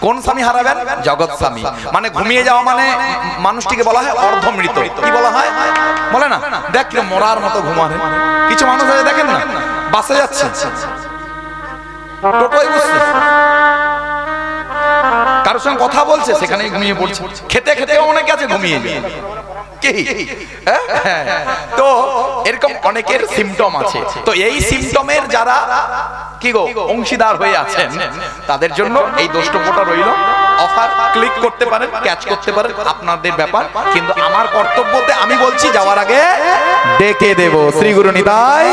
কোন স্বামী হারাবেন? জগৎ স্বামী। মানে ঘুমিয়ে যাওয়া মানে মানুষটিকে বলা হয় অর্ধমৃত। কি বলা হয়? বলে না, দেখ মরার মতো ঘুমারে। কিছু মানুষ আছে দেখেন না, বাসে যাচ্ছে, টোটোয় বসছে, কারোর সঙ্গে কথা বলছে, সেখানেই ঘুমিয়ে পড়ছে। খেতে খেতে অনেক আছে ঘুমিয়ে যায়। তো এরকম অনেকের সিমটম আছে। তো এই সিমটমের যারা কি গো অংশীদার হয়ে আছেন, তাদের জন্য এই দোষ্টপোটা রইল। অফার ক্লিক করতে পারেন, ক্যাচ করতে পারেন, আপনাদের ব্যাপার। কিন্তু আমার কর্তব্যতে আমি বলছি, যাওয়ার আগে ডেকে দেব শ্রী গুরু নিতাই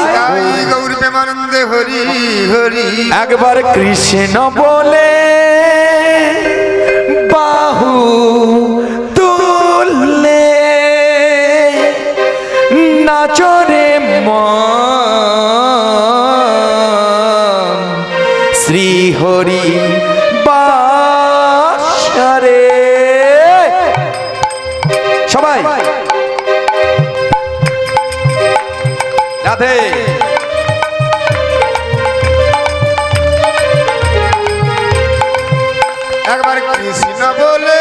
গৌর প্রেমানন্দে হরি হরি। একবার কৃষ্ণ বলে বাহু তুললে নাচরে মন শ্রী হরি বাসরে। সবাই রাধে। একবার কৃষ্ণ বলে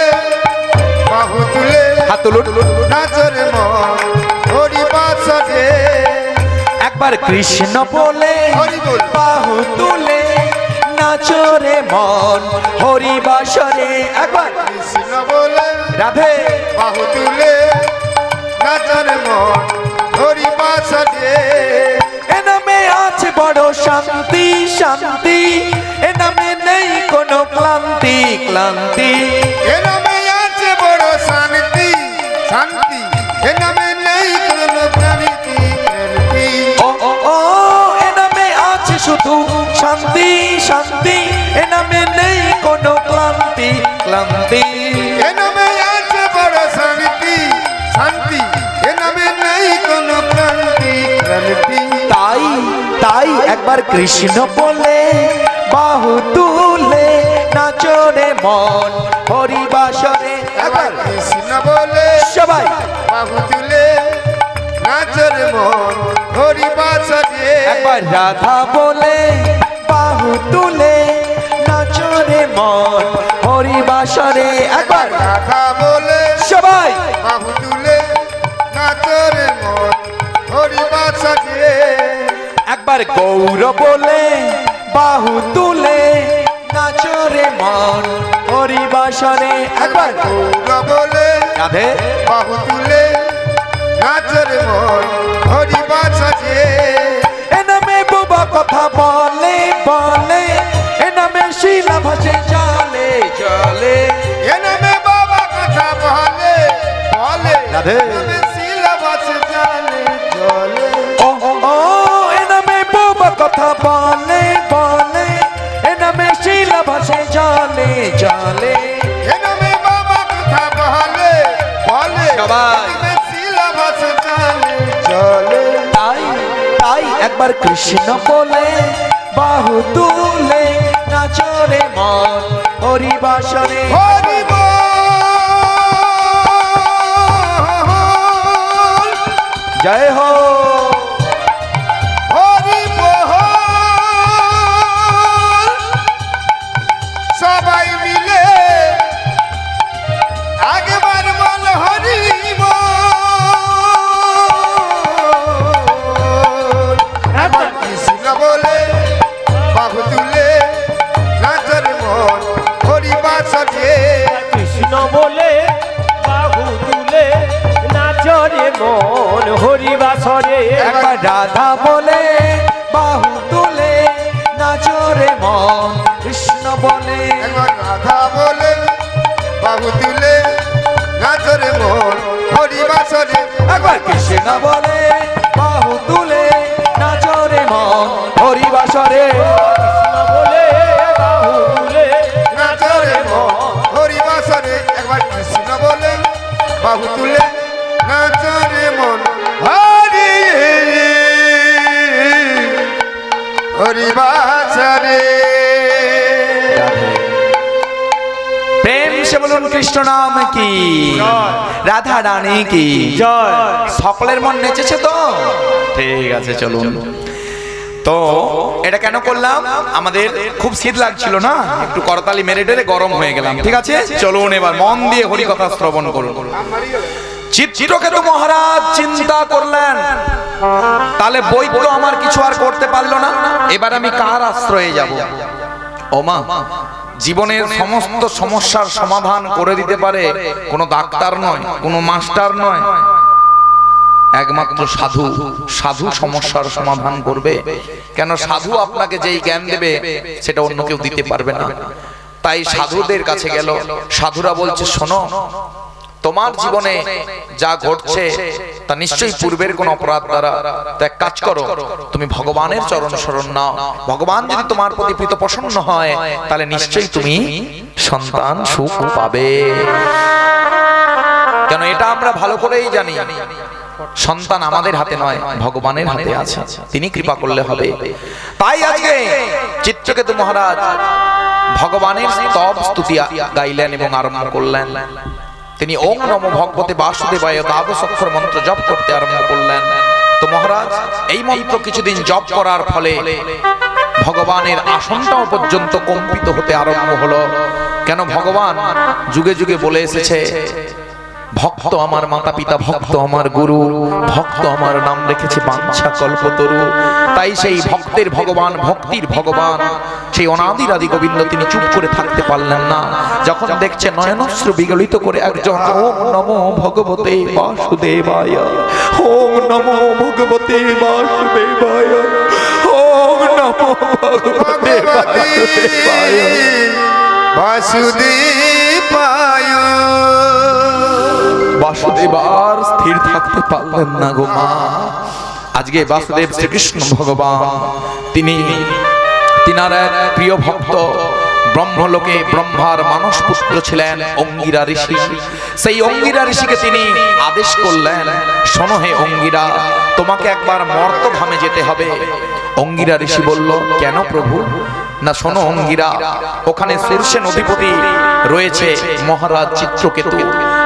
বাহু তুলে হাত তুলুন, নাচরে মন হরি বাসরে। একবার কৃষ্ণ বলে বাহু তুলে নাচরে মন হরি বাসরে। একবার কৃষ্ণ বলে রাধে বাহু তুলে নাচরে মন হরি বাসরে। এ নামে আছে বড় শান্তি শান্তি, এ নামে নেই কোনো ক্লান্তি ক্লান্তি। এ নামে আছে বড় শান্তি শান্তি, এ নামে নেই কোনো প্রাণীতি প্রাণীতি। ও ও ও এ নামে আছে শুধু শান্তি শান্তি, এ নামে নেই কোনো ক্লান্তি ক্লান্তি। এ নামে আছে বড় শান্তি শান্তি, এ নামে নেই কোনো প্রাণীতি প্রাণীতি। তাই তাই একবার কৃষ্ণ বলে বাহু তুলে নাচরে মন হরি বাসরে। একবার কৃষ্ণ বলে সবাই বাহু তুলে নাচরে মন হরি বাসরে। একবার রাধা বলে বাহু তুলে নাচরে মন হরি বাসরে। একবার রাধা বলে সবাই বাহু তুলে নাচরে মন হরি বাসরে। একবার গৌর বলে বাহু তুলে নাচরে মন হরি বাসরে। একবার গৌর বলে রাধে বাহু তুলে নাচরে মন হরি বাসরে। এ নামে বাবা কথা বলে বলে, এ নামে শিলা ভাসে জলে জলে। এ নামে বাবা কথা বলে বলে, রাধে। এ নামে শিলা ভাসে জলে জলে। ও ও ও এ নামে বাবা কথা বলে বলে, এ নামে শিলা ভাসে জলে জলে। এ নামে বাবা কথা বলে বলে, সবাই। এ নামে শিলা ভাসে জলে জলে। তাই তাই একবার কৃষ্ণ বলে বাহু তুলে নাচরে মন হরি বাসরে। হরি বল জয় হো হরি বল। সবাই মিলে একবার বল হরি বল। একবার কৃষ্ণ বলে বাহু তুলে নাচরে মন হরি বাসরে। কৃষ্ণ বলে বাহু তুলে নাচরে মন হরি বাসরে। একবার রাধা বলে বাহু তুলে নাচরে মন কৃষ্ণ বলে। একবার রাধা বলে বাহু তুলে নাচরে মন হরি বাসরে। একবার কৃষ্ণ বলে বাহু তুলে নাচরে মন হরি বাসরে। কৃষ্ণ বলে বাহু তুলে নাচরে মন হরি বাসরে। একবার কৃষ্ণ বলে বাহু তুলে নাচরে মন হরি হরি বাসরে। প্রেম সে বলুন কৃষ্ণ নাম কি, রাধা রানী কি জয়। সকলের মন নেচেছে তো? ঠিক আছে চলুন। তো এটা কেন করলাম, আমাদের খুব শীত লাগছিল না, একটু করতালি মেরে টেরে গরম হয়ে গেলাম। ঠিক আছে, চলুন এবার মন দিয়ে হরিকথা শ্রবণ করুন। চিত্রকেতু মহারাজ চিন্তা করলেন, তাহলে বৈদ্য আমার কিছু আর করতে পারলো না, এবার আমি কার আশ্রয়ে যাব? ও মা, জীবনের সমস্ত সমস্যার সমাধান করে দিতে পারে কোনো ডাক্তার নয়, কোনো মাস্টার নয়, একমাত্র সাধু। সাধু সমস্যার সমাধান করবে। কেন, সাধু আপনাকে যেই জ্ঞান দেবে সেটা অন্য কেউ দিতে পারবে না। তাই সাধুদের কাছে গেল। সাধুরা বলছে, শোনো, তোমার জীবনে যা ঘটছে তা নিশ্চয়ই পূর্বের কোন অপরাধ দ্বারা। তো এক কাজ করো, তুমি ভগবানের চরণ শরণ নাও। ভগবান যদি তোমার প্রতি প্রীত প্রসন্ন হয় তাহলে নিশ্চয়ই তুমি সন্তান সুখ পাবে। কেন, এটা আমরা ভালো করেই জানি, সন্তান আমাদের হাতে নয়, ভগবানের হাতে আছে, তিনি কৃপা করলে হবে। তাই আজকে চিত্রকেতু মহারাজ ভগবানের স্তব স্তুতি গাইলেন এবং আরম্ভ করলেন। তিনি ওম নমো ভগবতে বাসুদেবায় দ্বাদশ অক্ষর মন্ত্র জপ করতে আরম্ভ করলেন। তো মহারাজ এই মন্ত্র কিছুদিন জপ করার ফলে ভগবানের আসনটাও পর্যন্ত কম্পিত হতে আরম্ভ হলো। কেন, ভগবান যুগে যুগে বলে এসেছে, ভক্ত আমার মাতা পিতা, ভক্ত আমার গুরু, ভক্ত আমার নাম রেখেছে বাঞ্ছা কল্পতরু। তাই সেই ভক্তের ভগবান, ভক্তির ভগবান, সেই অনাদির আদি গোবিন্দ তিনি চুপ করে থাকতে পারলেন না। যখন দেখছে নয়নশ্রু বিগলিত করে একজন ওম নমো ভগবতে বাসুদেবায়, ওম নমো ভগবতে বাসুদেবায়, ওম নমো ভগবতে বাসুদেবায়, বাসুদেবায়। বাসুদেব আর স্থির থাকতে পারলেন না গো মা। আজকে বাসুদেব শ্রীকৃষ্ণ ভগবান, তিনার এক প্রিয় ভক্ত, ব্রহ্মলোকে ব্রহ্মার মানস পুত্র ছিলেন অঙ্গিরা ঋষি। সেই অঙ্গিরা ঋষিকে তিনি আদেশ করলেন, শোনো হে অঙ্গিরা, তোমাকে একবার মর্তধামে যেতে হবে। অঙ্গিরা ঋষি বলল, কেন প্রভু? না, শোনো অঙ্গিরা, ওখানে সূর্যের অধিপতি রয়েছে মহারাজ চিত্রকেতু।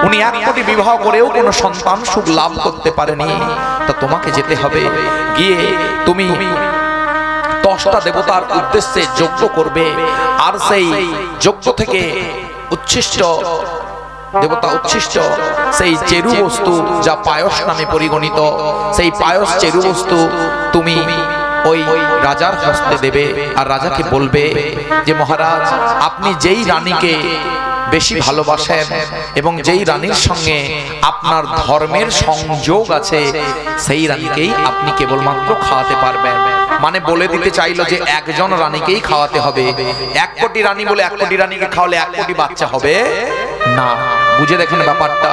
উনি 1 কোটি বিবাহ করেও কোনো সন্তান সুখ লাভ করতে পারেনি। তা তোমাকে যেতে হবে, গিয়ে তুমি 10টা দেবতার উদ্দেশ্যে যজ্ঞ করবে। আর সেই যজ্ঞ থেকে উচ্ছিষ্ট দেবতা উচ্ছিষ্ট সেই চেরু বস্তু, যা পায়স নামে পরিগণিত, সেই পায়স চেরু বস্তু তুমি ওই রাজার হস্তে দেবে। আর রাজাকে বলবে যে মহারাজ, আপনি যেই রানীকে বেশি ভালোবাসেন এবং যেই রানীর সঙ্গে আপনার ধর্মের সংযোগ আছে, সেই রানীকেই আপনি কেবলমাত্র খাওয়াতে পারবেন। মানে বলে দিতে চাইলো যে একজন রানীকেই খাওয়াতে হবে। 1 কোটি রানী বলে 1 কোটি রানীকে খাওয়ালে 1 কোটি বাচ্চা হবে না। বুঝে দেখেন ব্যাপারটা।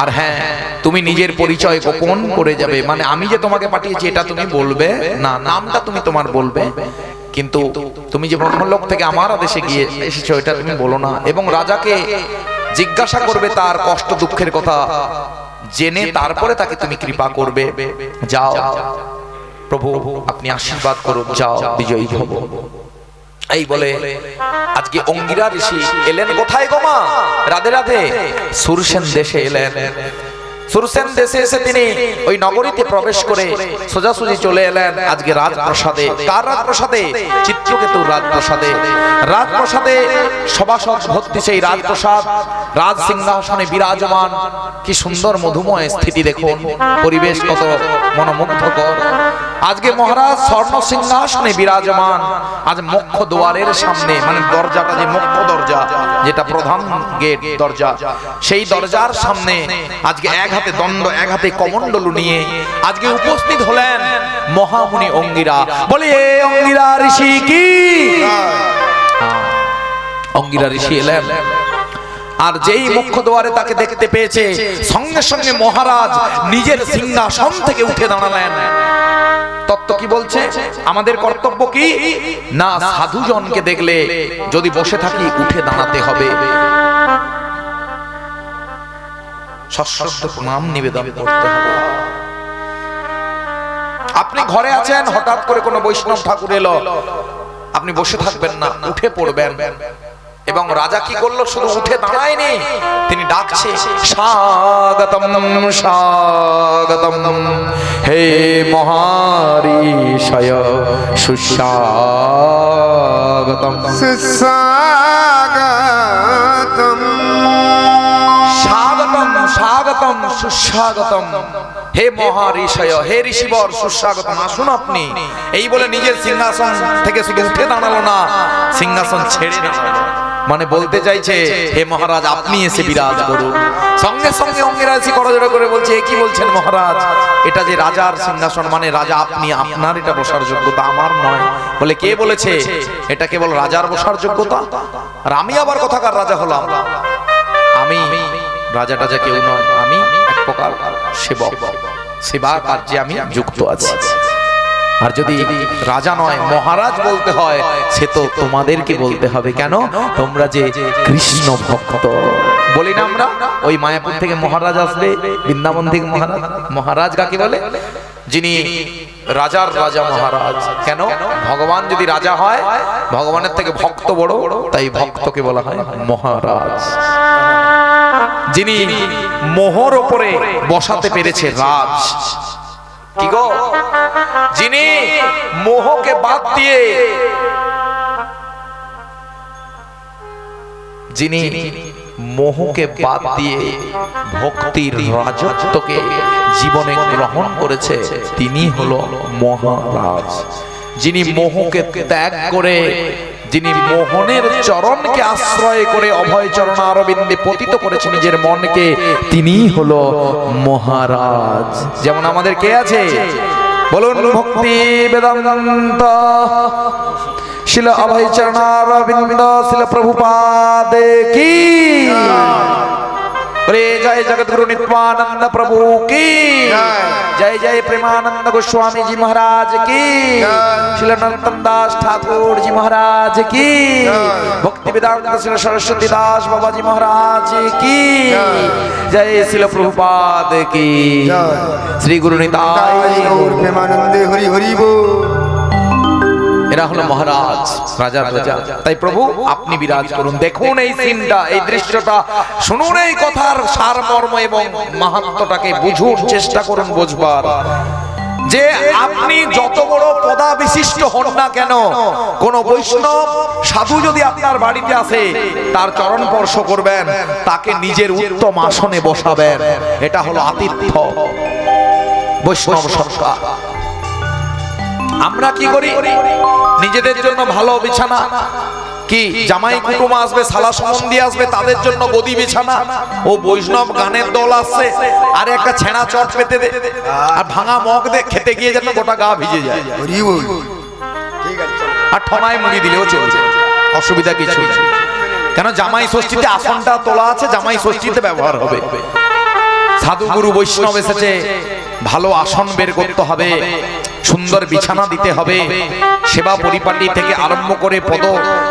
আর হ্যাঁ, তুমি নিজের পরিচয় গোপন করে যাবে, মানে আমি যে তোমাকে পাঠিয়েছি এটা তুমি বলবে না, নামটা তুমি তোমার বলবে, কিন্তু তুমি যে ব্রহ্মলোক থেকে আমার আদেশে গিয়ে এসেছো এটা তুমি বলো না। এবং রাজাকে জিজ্ঞাসা করবে তার কষ্ট দুঃখের কথা জেনে, তারপরে তাকে তুমি কৃপা করবে। যাও প্রভু, আপনি আশীর্বাদ করুন, যাও বিজয়ী ভব। এই বলে আজকে অঙ্গিরা ঋষি এলেন কোথায় গো মা? রাধে রাধে। সুরসেন দেশে এলেন। সুরসেন দেশে এসে তিনি ওই নগরীতে প্রবেশ করে সোজাসুজি চলে এলেন আজকে রাজপ্রাসাদে। কার রাজপ্রাসাদে? চিত্রকেতুর রাজপ্রাসাদে। রাজপ্রাসাদে সভাসদ ভর্তি সেই রাজপ্রাসাদ, রাজ সিংহাসনে বিরাজমান। কি সুন্দর মধুময় স্থিতি দেখুন, পরিবেশ কত মনোমুগ্ধকর। আজকে মহারাজ স্বর্ণ সিংহাসনে বিরাজমান। আজ মুখ্য দ্বারের সামনে, মানে দরজাটা যে মুখ্য দরজা, যেটা প্রধান গেট দরজা, সেই দরজার সামনে আজকে এক হাতে দণ্ড, এক হাতে কমণ্ডলু নিয়ে আজকে উপস্থিত হলেন মহামুনি অঙ্গিরা। বলে এ অঙ্গিরা ঋষি কি? অঙ্গিরা ঋষি এলেন, আর যেই মুখ্য দ্বারে তাকে দেখতে পেয়েছে, সঙ্গে সঙ্গে মহারাজ নিজের সিংহাসন থেকে উঠে দাঁড়ালেন। তত্ত্ব কি বলছে? আমাদের কর্তব্য কি? না, সাধুজনকে দেখলে যদি বসে থাকি উঠে দাঁড়াতে হবে, সশ্রদ্ধ প্রণাম নিবেদন করতে হবে। আপনি ঘরে আছেন, হঠাৎ করে কোনো বৈষ্ণব ঠাকুর এলো, আপনি বসে থাকবেন না, উঠে পড়বেন। এবং রাজা কি করলো, শুধু উঠে দাঁড়ায়নি, তিনি ডাকছে স্বাগতম স্বাগতম হে মহারিষয় সুস্বাগতম সুস্বাগতম স্বাগতম স্বাগতম সুস্বাগতম হে মহারিষয়, হে ঋষিবর সুস্বাগতম, আসুন আপনি। এই বলে নিজের সিংহাসন থেকে শুধু উঠে দাঁড়ালো না, সিংহাসন ছেড়ে দিল। মানে বলতে চাইছে হে মহারাজ আপনি এসে বিরাজ করুন। সঙ্গে সঙ্গে অঙ্গেরা এসে করজোড়া করে বলছে এ কি বলছেন মহারাজ, এটা যে রাজার সিংহাসন, মানে রাজা আপনি, আপনার এটা বসার যোগ্যতা, আমার নয়। বলে কে বলেছে এটা কেবল রাজার বসার যোগ্যতা? আর আমি আবার কোথাকার রাজা হলাম? আমি রাজা টাজা কেউ নয়, আমি এক প্রকার সেবক, সেবা কার্যে আমি যুক্ত আছি। আর যদি রাজা নয় মহারাজ বলতে হয়, সে তো তোমাদেরকে বলতে হবে। কেন? তোমরা যে কৃষ্ণ ভক্ত। বলি না আমরা, ওই মায়াপুর থেকে মহারাজ আসবে, বৃন্দাবন থেকে মহারাজ। মহারাজ কাকে বলে? যিনি রাজার রাজা মহারাজ। কেন? ভগবান যদি রাজা হয়, ভগবানের থেকে ভক্ত বড়, তাই ভক্তকে বলা হয় মহারাজ। যিনি মোহর উপরে বসাতে পেরেছে রাজ, কি গো, যিনি মোহকে বাদ দিয়ে, যিনি মোহকে বাদ দিয়ে ভক্তির রাজত্বকে জীবনে গ্রহণ করেছে, তিনি হলো মহারাজ। যিনি মোহকে ত্যাগ করে, যিনি মোহনের চরণকে আশ্রয় করে অভয় চরণ অরবিন্দে পতিত করেছে নিজের মনকে, তিনি হলো মহারাজ। যেমন আমাদের কে আছে বলুন? ভক্তি বেদান্ত শিল অভয় চরণ অরবিন্দ শিল প্রভুপাদ কি जय जगद्गुरु नित्यानंद प्रभु की जय। जय प्रेमानंद गोस्वामी जी महाराज की, श्री नरोत्तम दास ठाकुर जी महाराज की, भक्ति वेदांत श्री सरस्वती दास बाबा जी महाराज की जय। श्री प्रभुपाद की, श्री गुरु निताय गौर प्रेमानंदे हरि हरि बोल। এরা হলো মহারাজ, রাজার রাজা। তাই প্রভু আপনি বিরাজ করুন। দেখুন এই সিনটা, এই দৃশ্যটা, শুনুন এই কথার সারমর্ম এবং মাহাত্ম্যটাকে বুঝুন, চেষ্টা করুন বুঝবার। যে আপনি যত বড় পদা বিশিষ্ট হন না কেন, কোন বৈষ্ণব সাধু যদি আপনার বাড়িতে আসে, তার চরণ স্পর্শ করবেন, তাকে নিজের উত্তম আসনে বসাবেন। এটা হলো আতিথ্য, বৈষ্ণব সৎকার। আমরা কি করি? নিজেদের জন্য ভালো বিছানা, কি জামাই কুটুম আসবে, শালা সম্বন্ধী আসবে, তাদের জন্য গদি বিছানা, ও বৈষ্ণব গানের দল আসছে, আর একটা ছেঁড়া চট পেতে দে, আর ভাঙা মগ দে, খেতে গিয়ে যেন গোটা গা ভিজে যায়, আর ঠনায় মুড়ি দিলেও চলছে, অসুবিধা কিছু নেই। কেন? জামাই ষষ্ঠীতে আসনটা তোলা আছে, জামাই ষষ্ঠীতে ব্যবহার হবে। সাধু গুরু বৈষ্ণব এসেছে, ভালো আসন বের করতে হবে, সুন্দর বিছানা দিতে হবে, সেবা পরিপাটি থেকে আরম্ভ করে পদ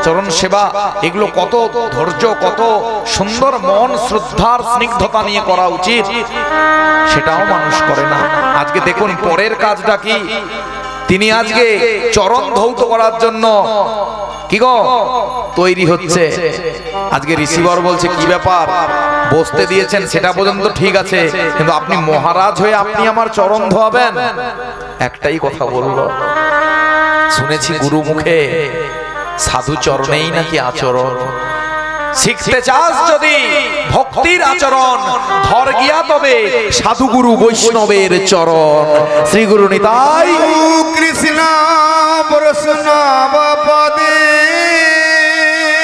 চরণ সেবা, এগুলো কত ধৈর্য, কত সুন্দর মন শ্রদ্ধার স্নিগ্ধতা নিয়ে করা উচিত, সেটাও মানুষ করে না। আজকে দেখুন পরের কাজটা কি, তিনি আজকে চরণ ধৌত করার জন্য কি গো তৈরি হচ্ছে। আজকে রিসিভার বলছে কি ব্যাপার, বসতে দিয়েছেন সেটা পর্যন্ত ঠিক আছে, কিন্তু আপনি মহারাজ হয়ে আপনি আমার চরণ ধোয়াবেন? একটাই কথা বললো, শুনেছি গুরু মুখে সাধু চরণেই নাকি আচরণ। শিখতে চাস যদি ভক্তির আচরণ, ধর গিয়া তবে সাধু গুরু বৈষ্ণবের চরণ। শ্রী গুরু নিতাই কৃষ্ণ বৈষ্ণব পদে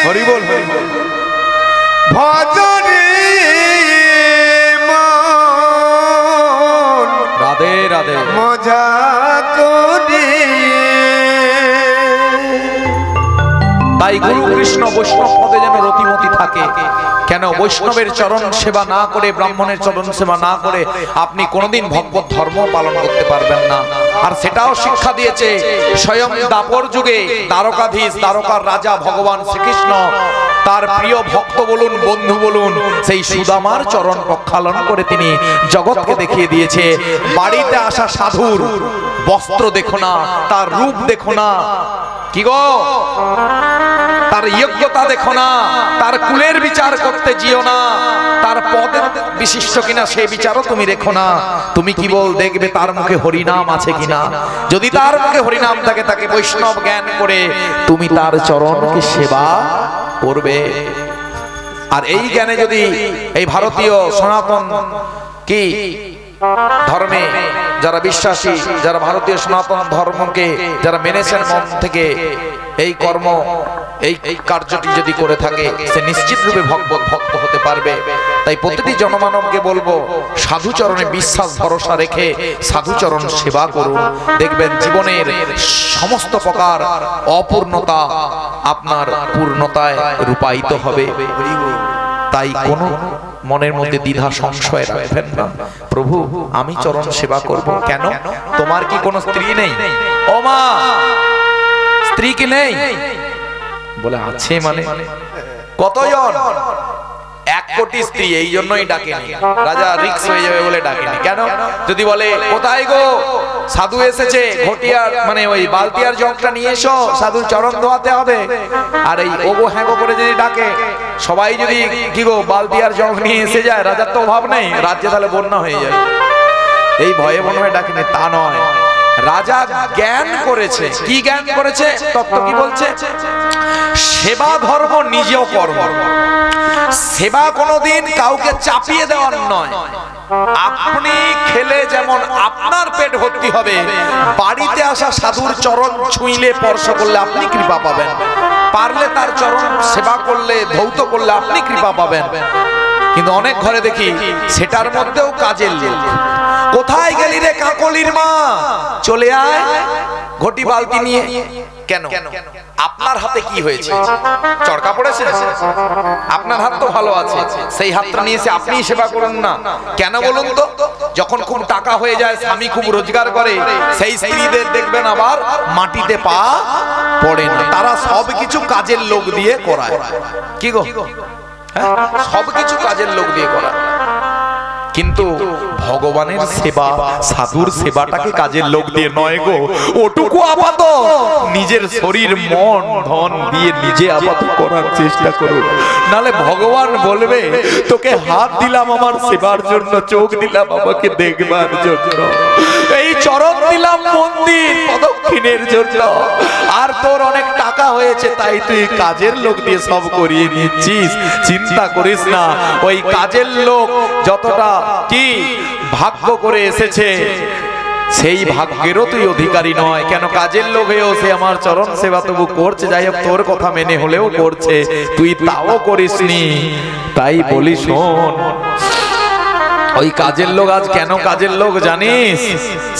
হরি বল, হরি বল। ভজনে মন রাধে রাধে মজা করে। তাই গুরু কৃষ্ণ বৈষ্ণব পদে যেন রতিমতি থাকে। কেন? বৈষ্ণবের চরণ সেবা না করে, ব্রাহ্মণের চরণ সেবা না করে আপনি কোনোদিন ভগবত ধর্ম পালন করতে পারবেন না। আর সেটাও শিক্ষা দিয়েছে স্বয়ং দাপর যুগে দ্বারকাধীশ, দ্বারকার রাজা ভগবান শ্রীকৃষ্ণ তার প্রিয় ভক্ত বলুন, বন্ধু বলুন, সেই সুদামার চরণ প্রক্ষালন করে তিনি জগৎকে দেখিয়ে দিয়েছে। বাড়িতে আসা সাধুর বস্ত্র দেখো না, তার রূপ দেখো না, কি গো, তার যোগ্যতা দেখো না, তার কুলের বিচার করতে যেও না, তার পদের বিশিষ্ট কিনা সেই বিচারও তুমি রেখো না। তুমি কি বল দেখবে তার মুখে হরিনাম আছে কিনা। যদি তার মুখে হরিনাম থাকে, তাকে বৈষ্ণব জ্ঞান করে তুমি তার চরণকে সেবা করবে। আর এই জ্ঞানে যদি এই ভারতীয় সনাতন কি ধর্মে যারা বিশ্বাসী, যারা ভারতীয় সনাতন ধর্মকে যারা মেনেছেন মন থেকে, এই কর্ম এই কার্যটি যদি করে থাকে, সে নিশ্চিত রূপে ভক্ত হতে পারবে। তাই প্রতিটি জনমানবকে বলবো, সাধুচরণে বিশ্বাস ভরসা রেখে সাধুচরণ সেবা করুন। দেখবেন জীবনের সমস্ত প্রকার অপূর্ণতা আপনার পূর্ণতায় রূপায়িত হবে। তাই কোনো মনের মধ্যে দ্বিধা সংশয় রাখবেন না। প্রভু আমি চরণ সেবা করব। কেন, তোমার কি কোনো স্ত্রী নেই? ও মা, স্ত্রী কি নেই? বলে আছে। মানে কতজন? 1 কোটি স্ত্রী, এই জন্যই ডাকেনি রাজা, রিক্স হয়ে যাবে বলে ডাকেনি। কেন? যদি বলে কোথায় গো সাধু এসেছে, ঘটিয়ার মানে ওই বালতিয়ার জগটা নিয়ে এসো, সাধুর চরণ ধোয়াতে হবে, আর এই ওগো হ্যাগো করে যদি ডাকে, সবাই যদি কি গো বালতিয়ার জগ নিয়ে এসে যায়, রাজার তো অভাব নেই, রাজ্যে তাহলে বন্যা হয়ে যায়। এই ভয়ে মনে হয় ডাকেনি, তা নয়। রাজা জ্ঞান করেছে। কি জ্ঞান করেছে? তত্ত্ব কি বলছে? সেবা ধর্ম নিজেও কর্ম। সেবা কোনোদিন কাউকে চাপিয়ে দেওয়ার নয়। আপনি খেলে যেমন আপনার পেট ভর্তি হবে, বাড়িতে আসা সাধুর চরণ ছুঁইলে স্পর্শ করলে আপনি কৃপা পাবেন। পারলে তার চরণ সেবা করলে, ধৌত করলে আপনি কৃপা পাবেন। কিন্তু অনেক ঘরে দেখি সেটার মধ্যেও কাজের লোক। কোথায় গেলি রে কাকলির মা, চলে আয় ঘটি বালতি নিয়ে। কেন? আপনার হাতে কি হয়েছে? চড়কা পড়েছে? আপনার হাত তো ভালো আছে, সেই হাতটা নিয়ে এসে আপনি সেবা করুন না। কেন বলুন তো? যখন খুব টাকা হয়ে যায়, স্বামী খুব রোজগার করে, সেই স্ত্রীদের দেখবেন আবার মাটিতে পা পড়ে না। তারা সবকিছু কাজের লোক দিয়ে করায়। কি গো, সবকিছু কাজের লোক দিয়ে করায়। কিন্তু ভগবানের সেবা, সাধুর সেবাটাকে কাজের লোক দিয়ে নয় গো। ওটুকু আপাত নিজের শরীর মন ধন দিয়ে নিজে আপাত করার চেষ্টা করুন। নালে ভগবান বলবে, তোকে হাত দিলাম আমার সেবার জন্য, চোখ দিলাম আমাকে দেখবার জন্য, এই চরণ দিলাম মন্দির প্রদক্ষিণের জন্য, আর তোর অনেক টাকা হয়েছে তাই তুই কাজের লোক দিয়ে সব করিয়ে নিচ্ছিস। চিন্তা করিস না, ওই কাজের লোক যতটা কি ভাগ্য করে এসেছে, সেই ভাগ্যেরও তুই অধিকারী নয়। কেন? কাজের লোক হয়েও সে আমার চরণ সেবা তবু করছে, যাই হোক তোর কথা মেনে হলেও করছে, তুই তাও করিসনি। তাই বলি শোন, ওই কাজের লোক আজ কেন কাজের লোক জানিস?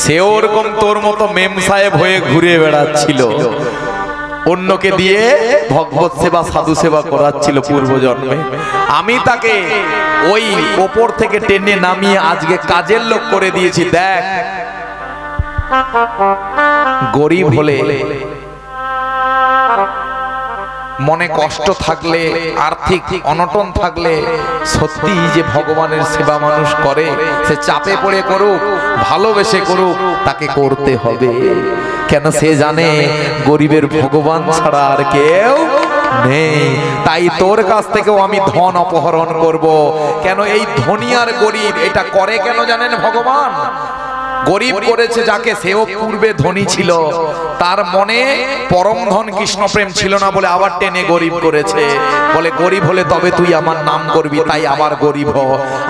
সে ওরকম তোর মতো মেম সাহেব হয়ে ঘুরে বেড়াচ্ছিল, অন্যকে দিয়ে ভগবত সেবা সাধু সেবা করাচ্ছিল পূর্বজন্মে। আমি তাকে ওই ওপর থেকে টেনে নামিয়ে আজকে কাজের লোক করে দিয়েছি। দেখ, গরিব হলে, মনে কষ্ট থাকলে, আর্থিক অনটন থাকলে, সত্যি যে ভগবানের সেবা মানুষ করে, সে চাপে পড়ে করুক, ভালোবেসে করুক, তাকে করতে হবে। কেন? সে জানে গরিবের ভগবান ছাড়া আর কেউ নেই। তাই তোর কাছ থেকেও আমি ধন অপহরণ করব। কেন? এই ধনী আর গরিব এটা করে কেন জানেন? ভগবান গরিব করেছে যাকে, সেও পূর্বে ধনী ছিল, তার মনে পরম ধন কৃষ্ণ প্রেম ছিল না বলে আবার টেনে গরিব করেছে। বলে গরিব হলে তবে তুই আমার নাম করবি, তাই আবার গরিব হ।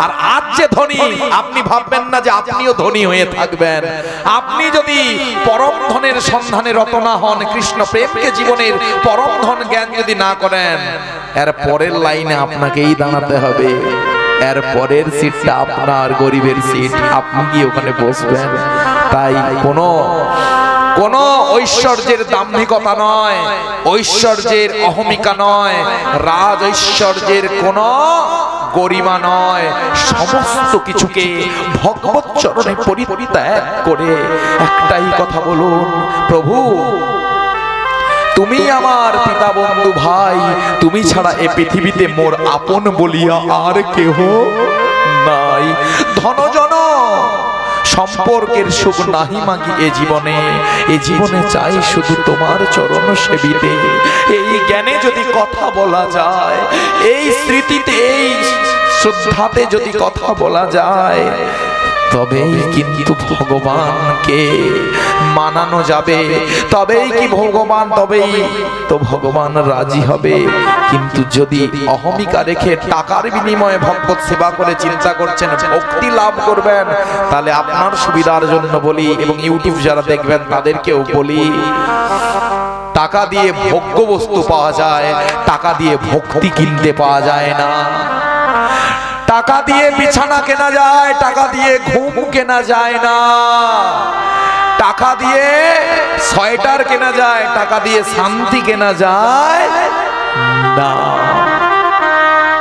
আর আজ যে ধনী, আপনি ভাববেন না যে আপনিও ধনী হয়ে থাকবেন। আপনি যদি পরম ধনের সন্ধানে রত না হন, কৃষ্ণ প্রেমকে জীবনের পরম ধন জ্ঞান যদি না করেন, এর পরের লাইনে আপনাকেই দাঁড়াতে হবে। এর পরের সিটটা আপনার গরিবের সিট, আপনি কি ওখানে বসবেন? তাই কোন ঐশ্বর্যের দাম্ভিকতা নয়, ঐশ্বর্যের অহমিকা নয়, রাজ ঐশ্বর্যের কোন গরিমা নয়। সমস্ত কিছুকে ভগবৎ চরণে পরিত্যাগ করে একটাই কথা বলুন, প্রভু তুমি আমার পিতা বন্ধু ভাই, তুমি ছাড়া এ পৃথিবীতে মোর আপন বলিয়া আর কেহ নাই। ধনজন সম্পর্কের সুখ নাহি মাগি এ জীবনে চাই শুধু তোমার চরণ সেবিতে। এই জ্ঞানে যদি কথা বলা যায়, এই স্মৃতিতে এই শ্রদ্ধাতে যদি কথা বলা যায়, তবেই কিন্তু ভগবানকে মানানো যাবে, তবেই কি তবেই তো ভগবান রাজি হবে। কিন্তু যদি অহমিকা রেখে টাকার বিনিময়ে ভগবত সেবা করে চিন্তা করছেন ভক্তি লাভ করবেন, তাহলে আপনার সুবিধার জন্য বলি এবং ইউটিউব যারা দেখবেন তাদেরকেও বলি, টাকা দিয়ে ভোগ্য বস্তু পাওয়া যায়, টাকা দিয়ে ভক্তি কিনতে পাওয়া যায় না। টাকা দিয়ে বিছানা কেনা যায়, টাকা দিয়ে ঘুম কেনা যায় না। টাকা দিয়ে সোয়েটার কেনা যায়, টাকা দিয়ে শান্তি কেনা যায় না।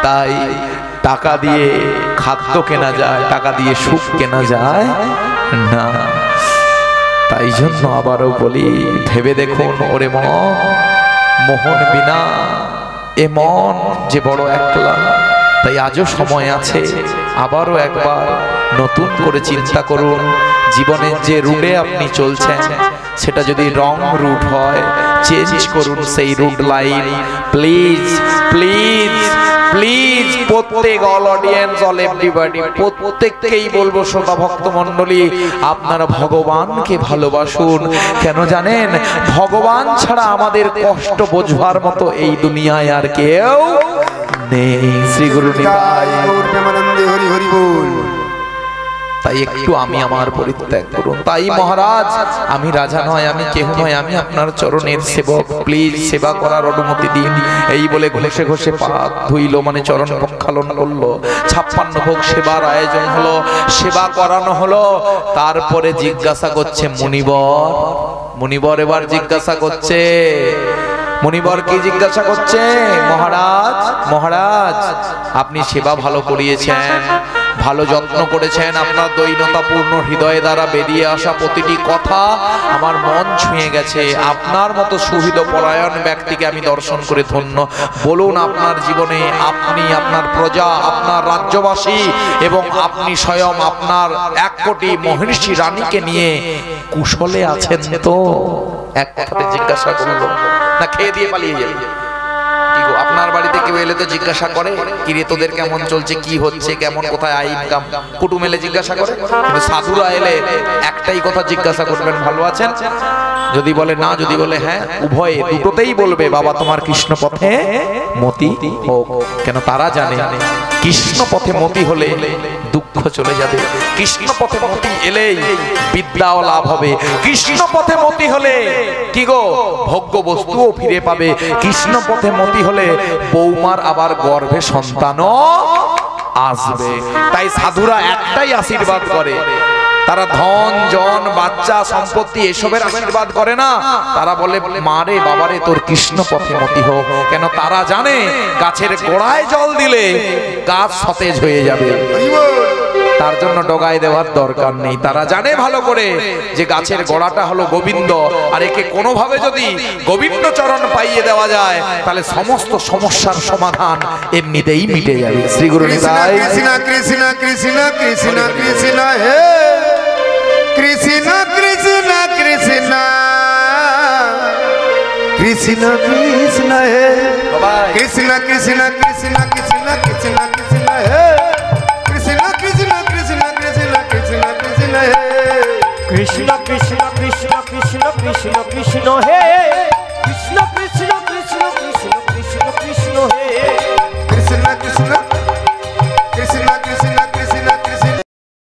তাই টাকা দিয়ে খাদ্য কেনা যায়, টাকা দিয়ে সুখ কেনা যায় না। তাই জন্য আবারও বলি, ভেবে দেখুন ওরে মন, মোহন বিনা এ মন যে বড় একলা। তাই আজও সময় আছে, আবারও একবার নতুন করে চিন্তা করুন, জীবনের যে রুটে আপনি চলছেন সেটা যদি রং রুট হয়, চেঞ্জ করুন সেই route line. Please please please প্রত্যেক অল অডিয়েন্স, অল এভরিবডি, প্রত্যেককেই বলবো শ্রোতা ভক্ত মণ্ডলী, আপনারা ভগবানকে ভালোবাসুন। কেন জানেন? ভগবান ছাড়া আমাদের কষ্ট বোঝবার মতো এই দুনিয়ায় আর কেউ নেই। শ্রী গুরু নিতাই গৌর প্রেমানন্দে, হরি হরি বল। তাই একটু আমি আমার পরিত্যাগ করুন। তাই মহারাজ, আমি রাজা নয়, আমি কেহ নয়, আমি আপনার চরণের সেবক, প্লিজ সেবা করার অনুমতি দিন। এই বলে ঘষে ঘষে পা ধুইল, মানে চরণ প্রক্ষালন করলো। 56 ভোগ সেবার আয়োজন হলো, সেবা করানো হলো। তারপরে জিজ্ঞাসা করছে মুনিবর এবার জিজ্ঞাসা করছে, মুনিবর কি জিজ্ঞাসা করছে? মহারাজ আপনি সেবা ভালো করিয়েছেন, ভালো যত্ন করেছেন, আপনার দৈনতাপূর্ণ হৃদয় দ্বারা বেরিয়ে আসা প্রতিটি কথা আমার মন ছুঁয়ে গেছে। আপনার মতো সুহৃদ পরায়ণ ব্যক্তিকে আমি দর্শন করে ধন্য। বলুন, আপনার জীবনে আপনি, আপনার প্রজা, আপনার রাজ্যবাসী এবং আপনি স্বয়ং আপনার 1 কোটি মহিষী রানীকে নিয়ে কুশলে আছেন তো? এক কথাতে জিজ্ঞাসা করলো, না খেয়ে দিয়ে পালিয়ে যাবে? কি গো, আপনার বাড়িতে কেউ এলে তো জিজ্ঞাসা করে, কি রে তোদের কেমন চলছে, কি হচ্ছে, কেমন, কোথায় আয় ইনকাম? কুটুম এলে জিজ্ঞাসা করে, কিন্তু সাধুরা এলে একটাই কথা জিজ্ঞাসা করবেন, ভালো আছেন? যদি বলে না, যদি বলে হ্যাঁ, উভয়ে দুটোতেই বলবে বাবা তোমার কৃষ্ণ পথে মতি হোক। কেন? তারা জানে কৃষ্ণ পথে মতি হলে দুঃখ চলে যাবে, কৃষ্ণ পথে মতি এলেই বিদ্যাও লাভ হবে, কৃষ্ণ পথে মতি হলে কি গো ভোগ্য বস্তুও ফিরে পাবে, কৃষ্ণ পথে মতি হলে বৌমার আবার গর্ভে সন্তানও আসবে। তাই সাধুরা একটাই আশীর্বাদ করে, তারা ধন জন বাচ্চা সম্পত্তি এসবের আশীর্বাদ করে না, তারা বলে মারে বাবারে তোর কৃষ্ণ পথে মতি হোক। কেন? তারা জানে গাছের গোড়ায় জল দিলে গাছ সতেজ হয়ে যাবে, তার জন্য ডগায় দেওয়ার দরকার নেই। তারা জানে ভালো করে যে গাছের গোড়াটা হলো গোবিন্দ, আর একে কোনোভাবে যদি গোবিন্দ চরণ পাইয়ে দেওয়া যায় তাহলে সমস্ত সমস্যার সমাধান এমনিতেই মিটে যাবে। শ্রী গুরু নিতাই। কৃষ্ণ কৃষ্ণ কৃষ্ণ কৃষ্ণ কৃষ্ণ হে কৃষ্ণ কৃষ্ণ কৃষ্ণ কৃষ্ণ কৃষ্ণ হে কৃষ্ণ কৃষ্ণ কৃষ্ণ কৃষ্ণ কৃষ্ণ কৃষ্ণ হে কৃষ্ণ কৃষ্ণ কৃষ্ণ কৃষ্ণ কৃষ্ণ কৃষ্ণ হে কৃষ্ণ কৃষ্ণ কৃষ্ণ কৃষ্ণ কৃষ্ণ কৃষ্ণ হে